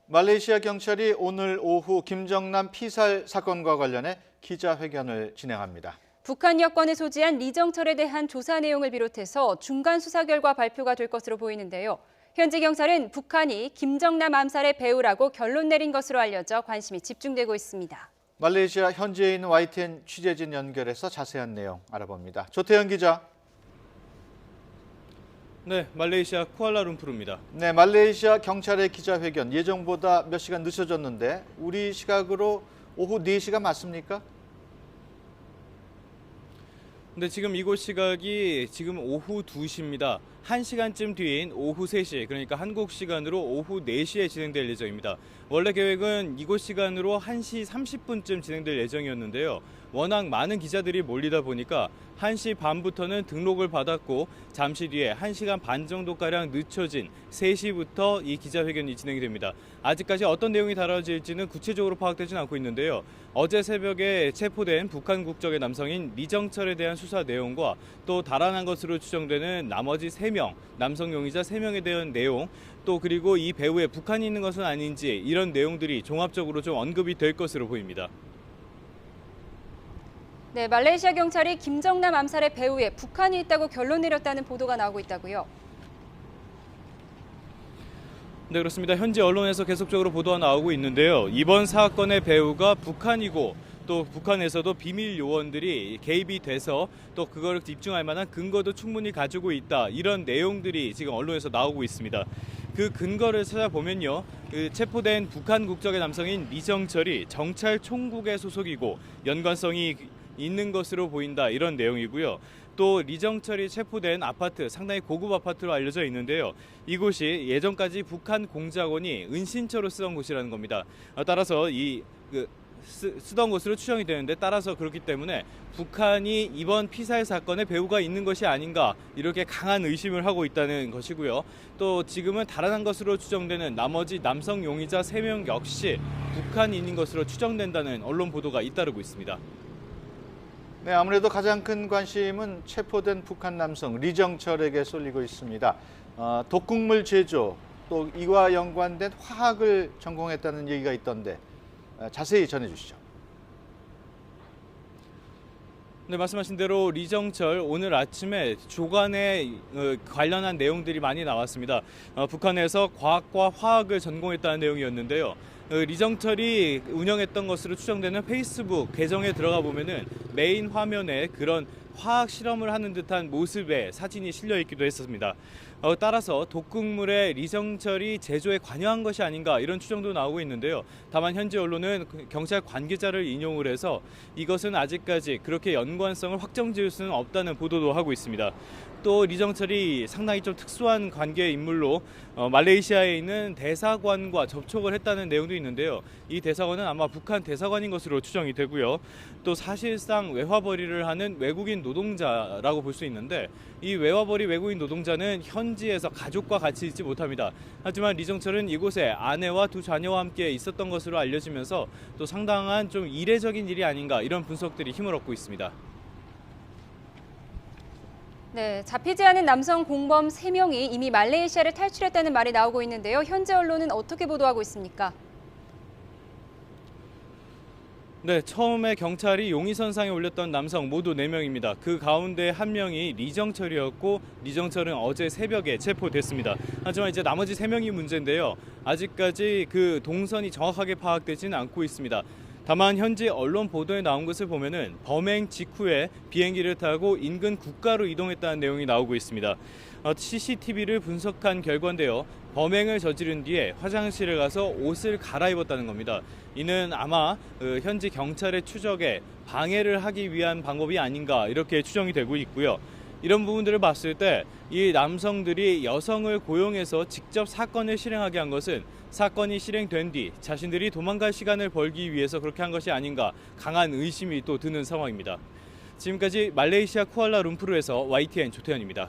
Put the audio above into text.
말레이시아 경찰이 오늘 오후 김정남 피살 사건과 관련해 기자회견을 진행합니다. 북한 여권을 소지한 리정철에 대한 조사 내용을 비롯해서 중간 수사 결과 발표가 될 것으로 보이는데요. 현지 경찰은 북한이 김정남 암살의 배후라고 결론 내린 것으로 알려져 관심이 집중되고 있습니다. 말레이시아 현지에 있는 YTN 취재진 연결해서 자세한 내용 알아봅니다. 조태현 기자. 네, 말레이시아 쿠알라룸푸르입니다. 네, 말레이시아 경찰의 기자회견 예정보다 몇 시간 늦어졌는데 우리 시각으로 오후 4시가 맞습니까? 근데 지금 이곳 시각이 지금 오후 2시입니다. 1시간쯤 뒤인 오후 3시, 그러니까 한국 시간으로 오후 4시에 진행될 예정입니다. 원래 계획은 이곳 시간으로 1시 30분쯤 진행될 예정이었는데요. 워낙 많은 기자들이 몰리다 보니까 1시 반부터는 등록을 받았고 잠시 뒤에 1시간 반 정도가량 늦춰진 3시부터 이 기자회견이 진행이 됩니다. 아직까지 어떤 내용이 다뤄질지는 구체적으로 파악되진 않고 있는데요. 어제 새벽에 체포된 북한 국적의 남성인 리정철에 대한 수사 내용과 또 달아난 것으로 추정되는 나머지 3명, 남성 용의자 3명에 대한 내용, 또 그리고 이 배후에 북한이 있는 것은 아닌지 이런 내용들이 종합적으로 좀 언급이 될 것으로 보입니다. 네, 말레이시아 경찰이 김정남 암살의 배후에 북한이 있다고 결론 내렸다는 보도가 나오고 있다고요. 네, 그렇습니다. 현지 언론에서 계속적으로 보도가 나오고 있는데요. 이번 사건의 배후가 북한이고 또 북한에서도 비밀 요원들이 개입이 돼서 또 그걸 입증할 만한 근거도 충분히 가지고 있다. 이런 내용들이 지금 언론에서 나오고 있습니다. 그 근거를 찾아보면요. 그 체포된 북한 국적의 남성인 리정철이 정찰 총국의 소속이고 연관성이 있는 것으로 보인다. 이런 내용이고요. 또 리정철이 체포된 아파트, 상당히 고급 아파트로 알려져 있는데요. 이곳이 예전까지 북한 공작원이 은신처로 쓰던 곳이라는 겁니다. 따라서 쓰던 곳으로 추정이 되는데 따라서 그렇기 때문에 북한이 이번 피살 사건에 배후가 있는 것이 아닌가 이렇게 강한 의심을 하고 있다는 것이고요. 또 지금은 달아난 것으로 추정되는 나머지 남성 용의자 3명 역시 북한인인 것으로 추정된다는 언론 보도가 잇따르고 있습니다. 네, 아무래도 가장 큰 관심은 체포된 북한 남성 리정철에게 쏠리고 있습니다. 독극물 제조, 또 이와 연관된 화학을 전공했다는 얘기가 있던데 자세히 전해주시죠. 네, 말씀하신 대로 리정철 오늘 아침에 조간에 관련한 내용들이 많이 나왔습니다. 북한에서 과학과 화학을 전공했다는 내용이었는데요. 리정철이 운영했던 것으로 추정되는 페이스북 계정에 들어가 보면은 메인 화면에 그런 화학 실험을 하는 듯한 모습의 사진이 실려 있기도 했습니다. 따라서 독극물에 리정철이 제조에 관여한 것이 아닌가 이런 추정도 나오고 있는데요. 다만 현지 언론은 경찰 관계자를 인용을 해서 이것은 아직까지 그렇게 연관성을 확정지을 수는 없다는 보도도 하고 있습니다. 또 리정철이 상당히 좀 특수한 관계의 인물로 말레이시아에 있는 대사관과 접촉을 했다는 내용도 있는데요. 이 대사관은 아마 북한 대사관인 것으로 추정이 되고요. 또 사실상 외화벌이를 하는 외국인 노동자라고 볼 수 있는데 이 외화벌이 외국인 노동자는 현지에서 가족과 같이 있지 못합니다. 하지만 리정철은 이곳에 아내와 2 자녀와 함께 있었던 것으로 알려지면서 또 상당한 좀 이례적인 일이 아닌가 이런 분석들이 힘을 얻고 있습니다. 네, 잡히지 않은 남성 공범 3명이 이미 말레이시아를 탈출했다는 말이 나오고 있는데요. 현지 언론은 어떻게 보도하고 있습니까? 네, 처음에 경찰이 용의선상에 올렸던 남성 모두 4명입니다. 그 가운데 1명이 리정철이었고 리정철은 어제 새벽에 체포됐습니다. 하지만 이제 나머지 3명이 문제인데요. 아직까지 그 동선이 정확하게 파악되지는 않고 있습니다. 다만 현지 언론 보도에 나온 것을 보면은 범행 직후에 비행기를 타고 인근 국가로 이동했다는 내용이 나오고 있습니다. CCTV를 분석한 결과인데요. 범행을 저지른 뒤에 화장실에 가서 옷을 갈아입었다는 겁니다. 이는 아마 현지 경찰의 추적에 방해를 하기 위한 방법이 아닌가 이렇게 추정이 되고 있고요. 이런 부분들을 봤을 때 이 남성들이 여성을 고용해서 직접 사건을 실행하게 한 것은 사건이 실행된 뒤 자신들이 도망갈 시간을 벌기 위해서 그렇게 한 것이 아닌가 강한 의심이 또 드는 상황입니다. 지금까지 말레이시아 쿠알라룸푸르에서 YTN 조태현입니다.